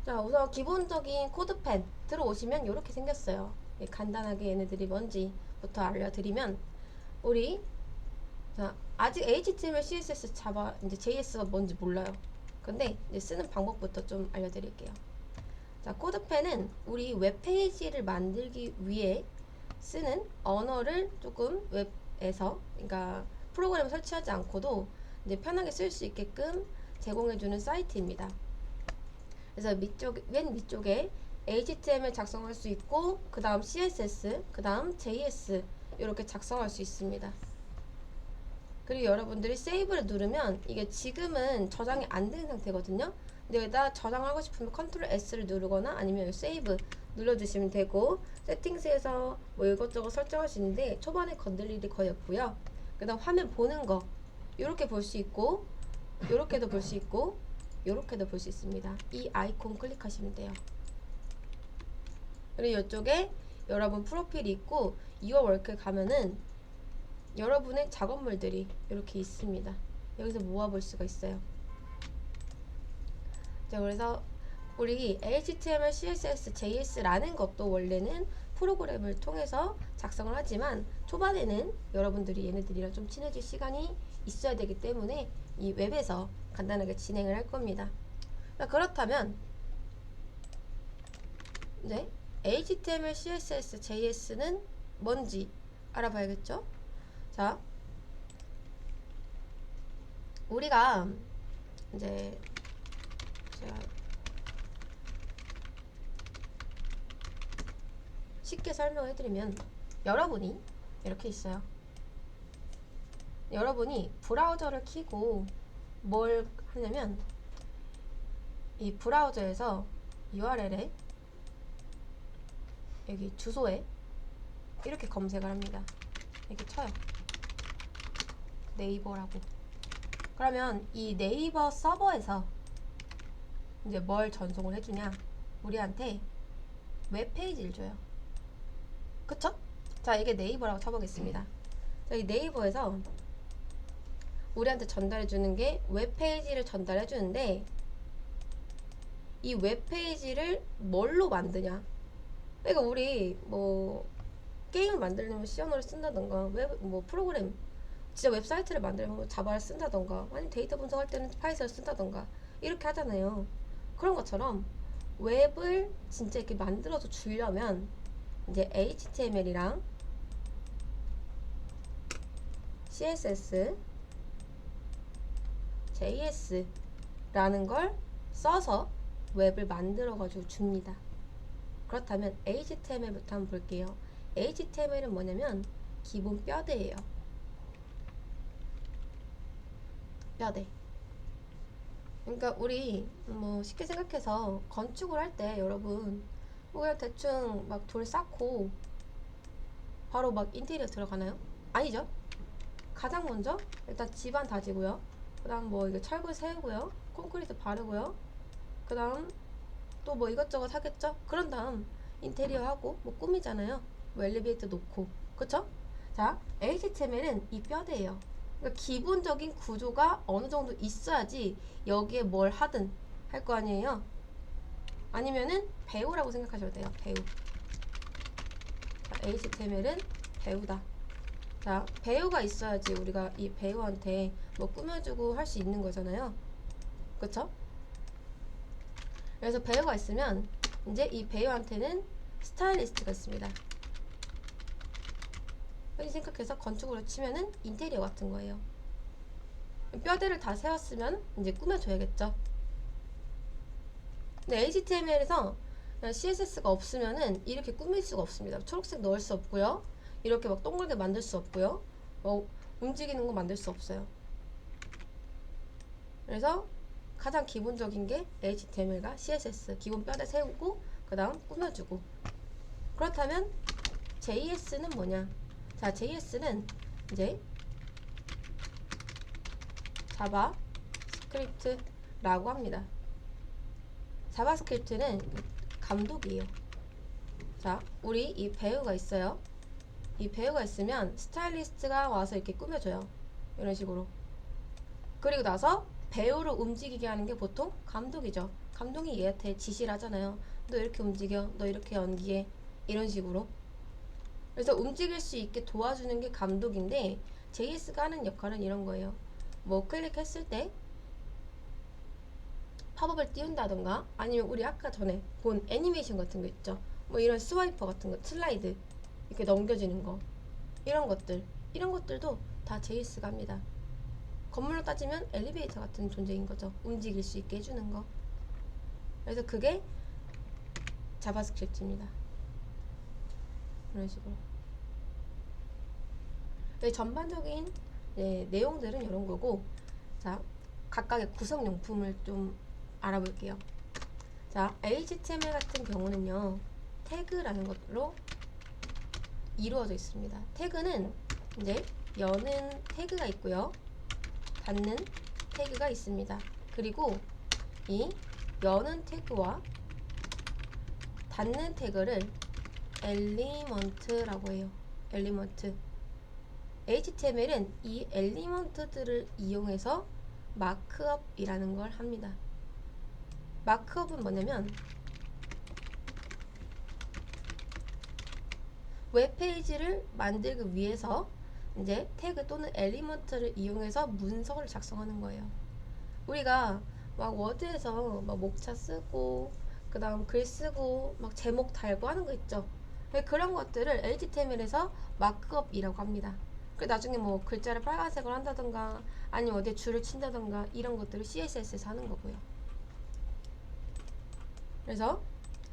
자, 우선 기본적인 코드펜 들어오시면 이렇게 생겼어요. 간단하게 얘네들이 뭔지부터 알려드리면, 우리 자, 아직 HTML, CSS, 자바, 이제 JS가 뭔지 몰라요. 근데 이제 쓰는 방법부터 좀 알려드릴게요. 자, 코드펜은 우리 웹페이지를 만들기 위해 쓰는 언어를 조금 웹에서, 그러니까 프로그램 설치하지 않고도 이제 편하게 쓸 수 있게끔 제공해주는 사이트입니다. 그래서 맨 밑쪽에 HTML 작성할 수 있고, 그 다음 CSS, 그 다음 JS 이렇게 작성할 수 있습니다. 그리고 여러분들이 세이브를 누르면 이게 지금은 저장이 안 된 상태거든요. 근데 여기다 저장하고 싶으면 컨트롤 S를 누르거나 아니면 세이브 눌러주시면 되고, 세팅스에서 뭐 이것저것 설정할 수 있는데 초반에 건들 일이 거의 없고요. 그 다음 화면 보는 거 이렇게 볼 수 있고, 이렇게도 볼 수 있고, 이렇게도 볼 수 있습니다. 이 아이콘 클릭하시면 돼요. 그리고 이쪽에 여러분 프로필이 있고, Your Work에 가면은 여러분의 작업물들이 이렇게 있습니다. 여기서 모아볼 수가 있어요. 자, 그래서 우리 HTML, CSS, JS라는 것도 원래는 프로그램을 통해서 작성을 하지만 초반에는 여러분들이 얘네들이랑 좀 친해질 시간이 있어야 되기 때문에 이 웹에서 간단하게 진행을 할 겁니다. 자, 그렇다면 이제 HTML, CSS, JS는 뭔지 알아봐야겠죠? 자, 우리가 이제 제가 쉽게 설명해드리면, 여러분이 이렇게 있어요. 여러분이 브라우저를 켜고 뭘 하냐면, 이 브라우저에서 URL에 여기 주소에 이렇게 검색을 합니다. 이렇게 쳐요. 네이버라고. 그러면 이 네이버 서버에서 이제 뭘 전송을 해주냐, 우리한테 웹페이지를 줘요. 그쵸? 자, 이게 네이버라고 쳐보겠습니다. 자, 이 네이버에서 우리한테 전달해주는 게 웹페이지를 전달해주는데, 이 웹페이지를 뭘로 만드냐. 그러니까 우리 뭐 게임을 만들려면 C 언어를 쓴다던가, 뭐 프로그램 진짜 웹사이트를 만들면 자바를 쓴다던가, 아니면 데이터 분석할 때는 파이썬을 쓴다던가 이렇게 하잖아요. 그런 것처럼 웹을 진짜 이렇게 만들어서 주려면 이제 HTML이랑 CSS, JS라는 걸 써서 웹을 만들어가지고 줍니다. 그렇다면 HTML부터 한번 볼게요. HTML은 뭐냐면 기본 뼈대예요. 뼈대. 그러니까 우리 뭐 쉽게 생각해서 건축을 할 때 여러분 뭐 그냥 대충 막 돌 쌓고 바로 막 인테리어 들어가나요? 아니죠. 가장 먼저 일단 집안 다지고요. 그 다음 뭐 이거 철골 세우고요. 콘크리트 바르고요. 그 다음 또 뭐 이것저것 하겠죠? 그런 다음 인테리어 하고 뭐 꾸미잖아요. 뭐 엘리베이터 놓고. 그쵸? 자, HTML은 이 뼈대예요. 그러니까 기본적인 구조가 어느 정도 있어야지 여기에 뭘 하든 할 거 아니에요. 아니면은 배우라고 생각하셔도 돼요. 배우. 자, HTML은 배우다. 자, 배우가 있어야지 우리가 이 배우한테 뭐 꾸며주고 할 수 있는 거잖아요. 그쵸? 그래서 배우가 있으면 이제 이 배우한테는 스타일리스트가 있습니다. 흔히 생각해서 건축으로 치면은 인테리어 같은 거예요. 뼈대를 다 세웠으면 이제 꾸며줘야겠죠. 근데 HTML에서 CSS가 없으면은 이렇게 꾸밀 수가 없습니다. 초록색 넣을 수 없고요. 이렇게 막 동그랗게 만들 수 없고요. 움직이는 거 만들 수 없어요. 그래서 가장 기본적인 게 HTML과 CSS, 기본 뼈대 세우고 그 다음 꾸며주고. 그렇다면 JS는 뭐냐? 자, JS는 이제 자바스크립트라고 합니다. 자바스크립트는 감독이에요. 자, 우리 이 배우가 있어요. 이 배우가 있으면 스타일리스트가 와서 이렇게 꾸며줘요. 이런 식으로. 그리고 나서 배우를 움직이게 하는 게 보통 감독이죠. 감독이 얘한테 지시를 하잖아요. 너 이렇게 움직여, 너 이렇게 연기해, 이런 식으로. 그래서 움직일 수 있게 도와주는 게 감독인데 JS가 하는 역할은 이런 거예요. 뭐 클릭했을 때 팝업을 띄운다던가, 아니면 우리 아까 전에 본 애니메이션 같은 거 있죠. 뭐 이런 스와이퍼 같은 거, 슬라이드 이렇게 넘겨지는 거, 이런 것들도 다 JS가 합니다. 건물로 따지면 엘리베이터 같은 존재인 거죠. 움직일 수 있게 해주는 거. 그래서 그게 자바스크립트입니다. 이런 식으로. 전반적인 내용들은 이런 거고, 자, 각각의 구성용품을 좀 알아볼게요. 자, HTML 같은 경우는요, 태그라는 것으로 이루어져 있습니다. 태그는 이제 여는 태그가 있고요, 닫는 태그가 있습니다. 그리고 이 여는 태그와 닫는 태그를 엘리먼트라고 해요. 엘리먼트. HTML은 이 엘리먼트들을 이용해서 마크업이라는 걸 합니다. 마크업은 뭐냐면 웹페이지를 만들기 위해서 이제 태그 또는 엘리먼트를 이용해서 문서를 작성하는 거예요. 우리가 막 워드에서 막 목차 쓰고 그 다음 글 쓰고 막 제목 달고 하는 거 있죠. 그런 것들을 HTML에서 마크업이라고 합니다. 그 나중에 뭐 글자를 빨간색으로 한다던가 아니면 어디에 줄을 친다던가 이런 것들을 CSS에서 하는 거고요. 그래서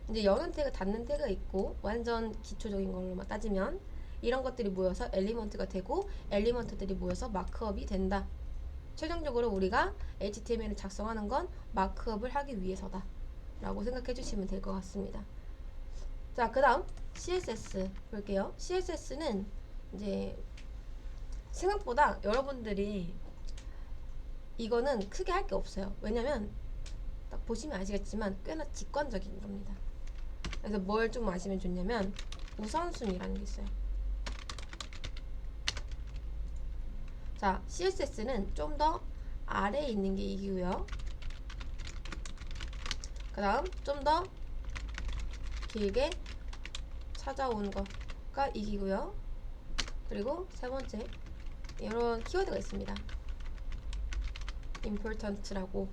이제 여는 태그, 닫는 태그가 있고, 완전 기초적인 걸로만 따지면 이런 것들이 모여서 엘리먼트가 되고, 엘리먼트들이 모여서 마크업이 된다. 최종적으로 우리가 HTML을 작성하는 건 마크업을 하기 위해서다 라고 생각해 주시면 될 것 같습니다. 자, 그 다음 CSS 볼게요. CSS는 이제 생각보다 여러분들이 이거는 크게 할 게 없어요. 왜냐면 딱 보시면 아시겠지만 꽤나 직관적인 겁니다. 그래서 뭘 좀 아시면 좋냐면 우선순위라는 게 있어요. 자, CSS는 좀 더 아래에 있는 게 이기고요. 그 다음 좀 더 길게 찾아온 거가 이기고요. 그리고 세 번째 이런 키워드가 있습니다. important라고.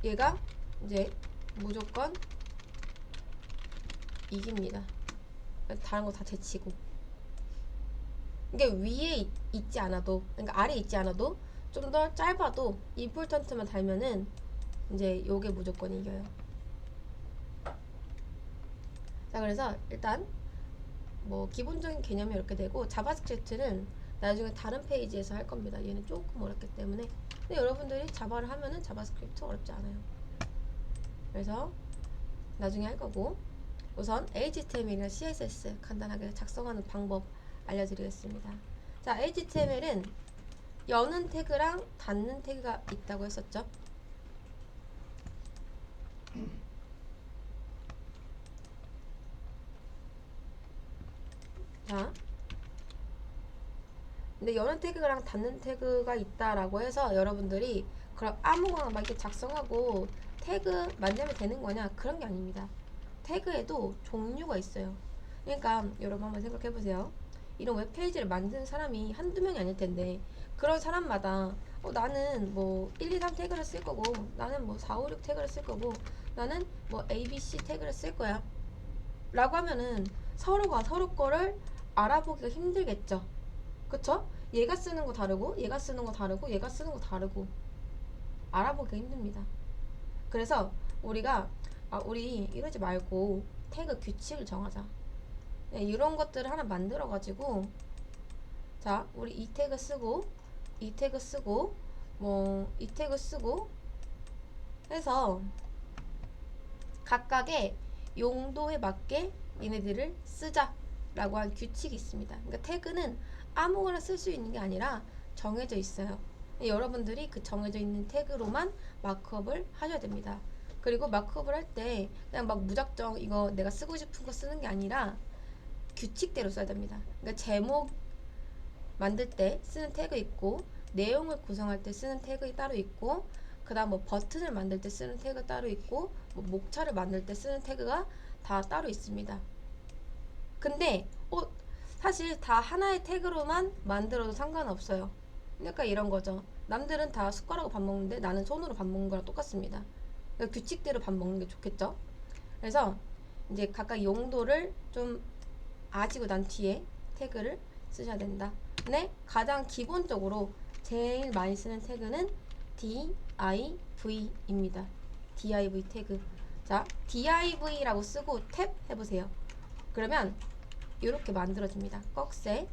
얘가 이제 무조건 이깁니다. 다른 거 다 제치고. 이게 위에 있지 않아도, 그러니까 아래에 있지 않아도 좀 더 짧아도 important만 달면은 이제 요게 무조건 이겨요. 자, 그래서 일단 뭐 기본적인 개념이 이렇게 되고, 자바스크립트는 나중에 다른 페이지에서 할 겁니다. 얘는 조금 어렵기 때문에. 근데 여러분들이 자바를 하면은 자바스크립트 어렵지 않아요. 그래서 나중에 할 거고, 우선 HTML이나 CSS 간단하게 작성하는 방법 알려드리겠습니다. 자, HTML은 여는 태그랑 닫는 태그가 있다고 했었죠. 자, 근데 여는 태그랑 닫는 태그가 있다라고 해서 여러분들이 그럼 아무거나 막 이렇게 작성하고 태그 만들면 되는 거냐? 그런 게 아닙니다. 태그에도 종류가 있어요. 그러니까 여러분 한번 생각해 보세요. 이런 웹페이지를 만드는 사람이 한두 명이 아닐 텐데, 그런 사람마다 나는 뭐 1, 2, 3 태그를 쓸 거고, 나는 뭐 4, 5, 6 태그를 쓸 거고, 나는 뭐 A, B, C 태그를 쓸 거야 라고 하면은 서로가 서로 거를 알아보기가 힘들겠죠. 그쵸? 얘가 쓰는 거 다르고, 얘가 쓰는 거 다르고, 얘가 쓰는 거 다르고, 알아보기가 힘듭니다. 그래서 우리가 우리 이러지 말고 태그 규칙을 정하자. 네, 이런 것들을 하나 만들어 가지고, 자, 우리 이 태그 쓰고 이 태그 쓰고 뭐 이 태그 쓰고 해서 각각의 용도에 맞게 얘네들을 쓰자라고 한 규칙이 있습니다. 그러니까 태그는 아무거나 쓸 수 있는 게 아니라 정해져 있어요. 여러분들이 그 정해져 있는 태그로만 마크업을 하셔야 됩니다. 그리고 마크업을 할 때 그냥 막 무작정 이거 내가 쓰고 싶은 거 쓰는 게 아니라 규칙대로 써야 됩니다. 그러니까 제목 만들 때 쓰는 태그 있고, 내용을 구성할 때 쓰는 태그 따로 있고, 그 다음 뭐 버튼을 만들 때 쓰는 태그가 따로 있고 뭐 목차를 만들 때 쓰는 태그가 다 따로 있습니다. 근데 사실 다 하나의 태그로만 만들어도 상관없어요. 그러니까 이런 거죠. 남들은 다 숟가락으로 밥 먹는데 나는 손으로 밥 먹는 거랑 똑같습니다. 그러니까 규칙대로 밥 먹는 게 좋겠죠. 그래서 이제 각각 용도를 좀 아시고 난 뒤에 태그를 쓰셔야 된다. 근데 가장 기본적으로 제일 많이 쓰는 태그는 div입니다. div 태그. 자, div라고 쓰고 탭 해보세요. 그러면 이렇게 만들어집니다. 꺽쇠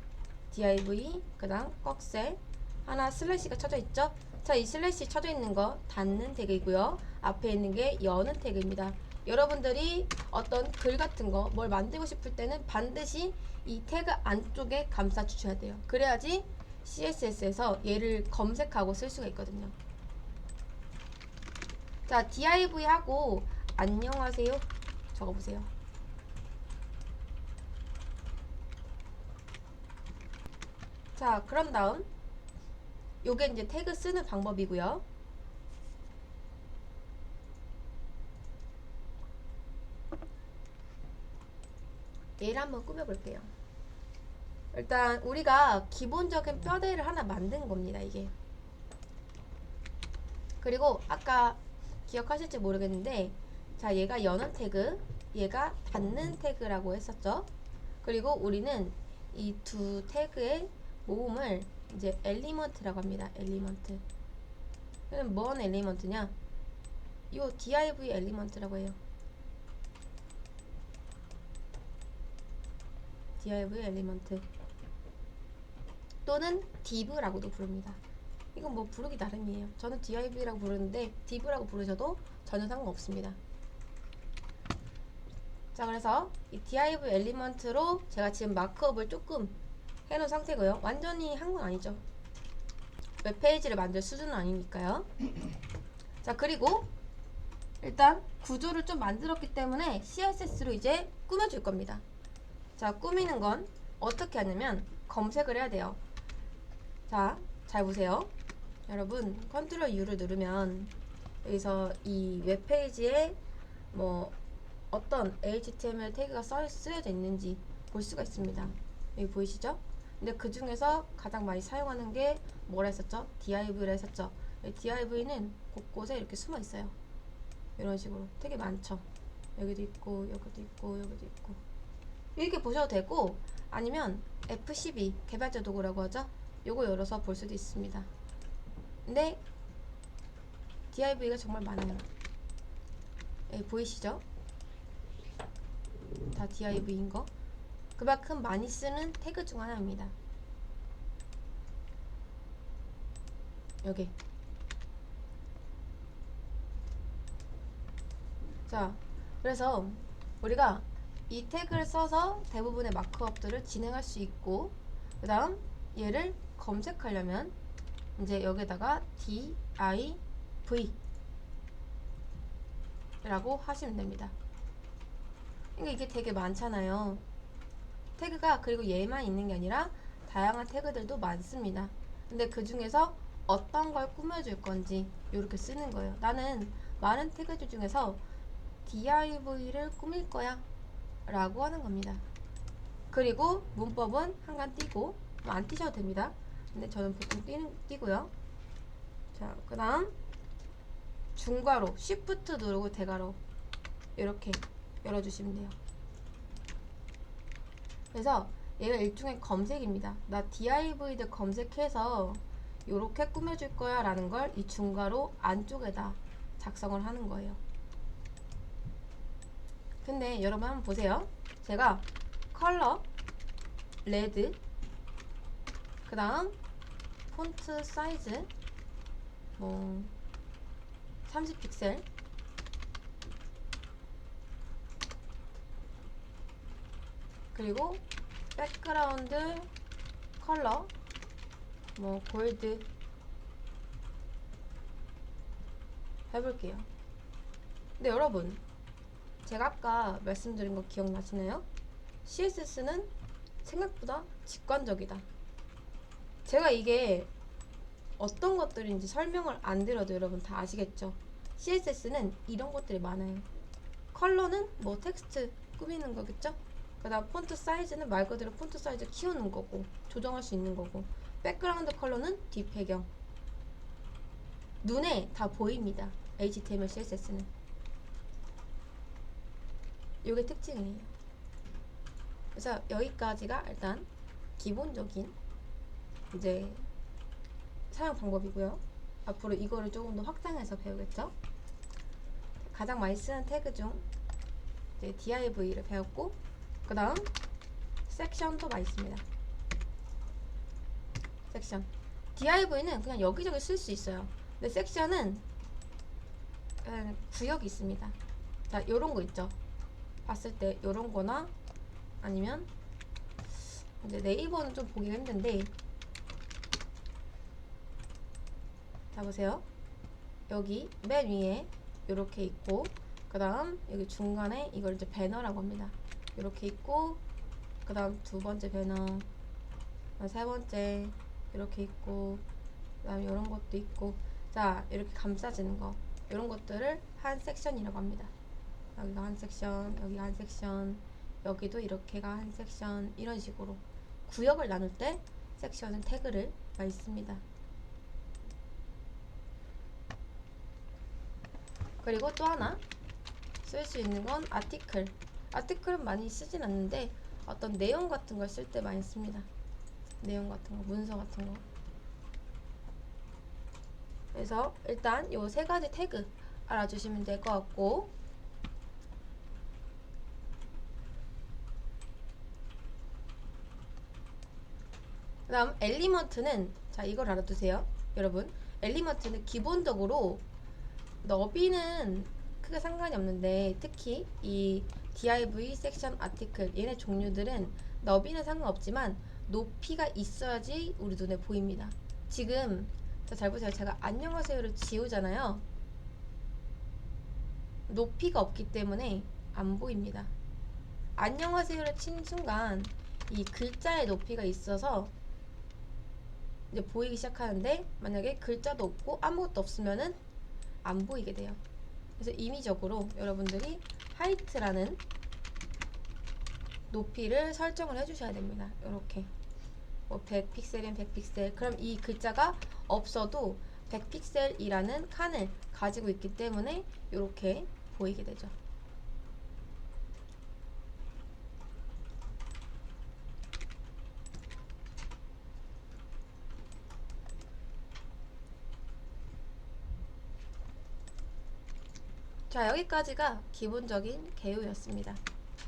div 그 다음 꺽쇠 하나 슬래시가 쳐져 있죠. 자, 이 슬래시 쳐져 있는 거 닫는 태그이고요. 앞에 있는 게 여는 태그입니다. 여러분들이 어떤 글 같은 거 뭘 만들고 싶을 때는 반드시 이 태그 안쪽에 감싸 주셔야 돼요. 그래야지 CSS에서 얘를 검색하고 쓸 수가 있거든요. 자, div 하고 안녕하세요 적어보세요. 자, 그런 다음 요게 이제 태그 쓰는 방법이고요. 얘를 한번 꾸며볼게요. 일단 우리가 기본적인 뼈대를 하나 만든 겁니다. 이게. 그리고 아까 기억하실지 모르겠는데 자, 얘가 여는 태그, 얘가 닫는 태그라고 했었죠. 그리고 우리는 이 두 태그의 모음을 이제 엘리먼트라고 합니다. 엘리먼트. 그럼 뭔 엘리먼트냐? 요 div 엘리먼트라고 해요. div 엘리먼트 또는 div라고도 부릅니다. 이건 뭐 부르기 나름이에요. 저는 div라고 부르는데 div라고 부르셔도 전혀 상관없습니다. 자, 그래서 이 div 엘리먼트로 제가 지금 마크업을 조금 해놓은 상태고요. 완전히 한 건 아니죠. 웹페이지를 만들 수준은 아니니까요. 자, 그리고 일단 구조를 좀 만들었기 때문에 CSS로 이제 꾸며줄 겁니다. 자, 꾸미는 건 어떻게 하냐면 검색을 해야 돼요. 자, 잘 보세요. 여러분 컨트롤 U를 누르면 여기서 이 웹페이지에 뭐 어떤 HTML 태그가 쓰여져 있는지 볼 수가 있습니다. 여기 보이시죠? 근데 그 중에서 가장 많이 사용하는 게 뭐라 했었죠? div라 했었죠? div는 곳곳에 이렇게 숨어 있어요. 이런 식으로 되게 많죠. 여기도 있고 여기도 있고 여기도 있고 이렇게 보셔도 되고 아니면 F12 개발자 도구라고 하죠. 요거 열어서 볼 수도 있습니다. 근데 div가 정말 많아요. 여기 보이시죠? 다 div인 거. 그만큼 많이 쓰는 태그 중 하나입니다. 여기. 자, 그래서 우리가 이 태그를 써서 대부분의 마크업들을 진행할 수 있고 그 다음 얘를 검색하려면 이제 여기다가 div 라고 하시면 됩니다. 그러니까 이게 되게 많잖아요. 태그가. 그리고 얘만 있는 게 아니라 다양한 태그들도 많습니다. 근데 그 중에서 어떤 걸 꾸며줄 건지 이렇게 쓰는 거예요. 나는 많은 태그들 중에서 div를 꾸밀 거야 라고 하는 겁니다. 그리고 문법은 한간 띄고 안 띄셔도 됩니다. 근데 저는 보통 띄고요. 자, 그 다음 중괄호 Shift 누르고 대괄호 이렇게 열어주시면 돼요. 그래서 얘가 일종의 검색입니다. 나 div를 검색해서 이렇게 꾸며줄 거야 라는 걸 이 중괄호 안쪽에다 작성을 하는 거예요. 근데 여러분 한번 보세요. 제가 컬러 레드 그 다음 폰트 사이즈 뭐 30픽셀 그리고 백그라운드 컬러 뭐 골드 해볼게요. 근데 여러분 제가 아까 말씀드린 거 기억나시나요? CSS는 생각보다 직관적이다. 제가 이게 어떤 것들인지 설명을 안 드려도 여러분 다 아시겠죠? CSS는 이런 것들이 많아요. 컬러는 뭐 텍스트 꾸미는 거겠죠? 그다음 폰트 사이즈는 말 그대로 폰트 사이즈 키우는 거고 조정할 수 있는 거고, 백그라운드 컬러는 뒷배경. 눈에 다 보입니다. HTML, CSS는. 이게 특징이에요. 그래서 여기까지가 일단 기본적인 이제 사용 방법이고요. 앞으로 이거를 조금 더 확장해서 배우겠죠? 가장 많이 쓰는 태그 중 이제 div를 배웠고, 그 다음 섹션도 많이 씁니다. 섹션. div는 그냥 여기저기 쓸 수 있어요. 근데 섹션은 구역이 있습니다. 자, 요런 거 있죠? 봤을 때 요런 거나 아니면 이제 네이버는 좀 보기가 힘든데, 자 보세요. 여기 맨 위에 이렇게 있고, 그 다음 여기 중간에 이걸 이제 배너라고 합니다. 이렇게 있고, 그 다음 두 번째 배너, 세 번째 이렇게 있고, 그 다음 이런 것도 있고. 자, 이렇게 감싸지는 거, 이런 것들을 한 섹션이라고 합니다. 여기가 한 섹션, 여기가 한 섹션, 여기도 이렇게가 한 섹션, 이런 식으로 구역을 나눌 때 섹션은 태그를 많이 씁니다. 그리고 또 하나 쓸 수 있는 건 아티클. 아티클은 많이 쓰진 않는데 어떤 내용 같은 걸 쓸 때 많이 씁니다. 내용 같은 거, 문서 같은 거. 그래서 일단 요 세 가지 태그 알아주시면 될 것 같고, 그 다음 엘리먼트는, 자 이걸 알아두세요 여러분. 엘리먼트는 기본적으로 너비는 크게 상관이 없는데, 특히 이 div, 섹션, 아티클 얘네 종류들은 너비는 상관없지만 높이가 있어야지 우리 눈에 보입니다. 지금 잘 보세요. 제가 안녕하세요를 지우잖아요. 높이가 없기 때문에 안 보입니다. 안녕하세요를 친 순간 이 글자의 높이가 있어서 이제 보이기 시작하는데, 만약에 글자도 없고 아무것도 없으면은 안 보이게 돼요. 그래서 임의적으로 여러분들이 하이트라는 높이를 설정을 해주셔야 됩니다. 이렇게 뭐 100픽셀이면 100픽셀. 그럼 이 글자가 없어도 100픽셀이라는 칸을 가지고 있기 때문에 이렇게 보이게 되죠. 자, 여기까지가 기본적인 개요였습니다.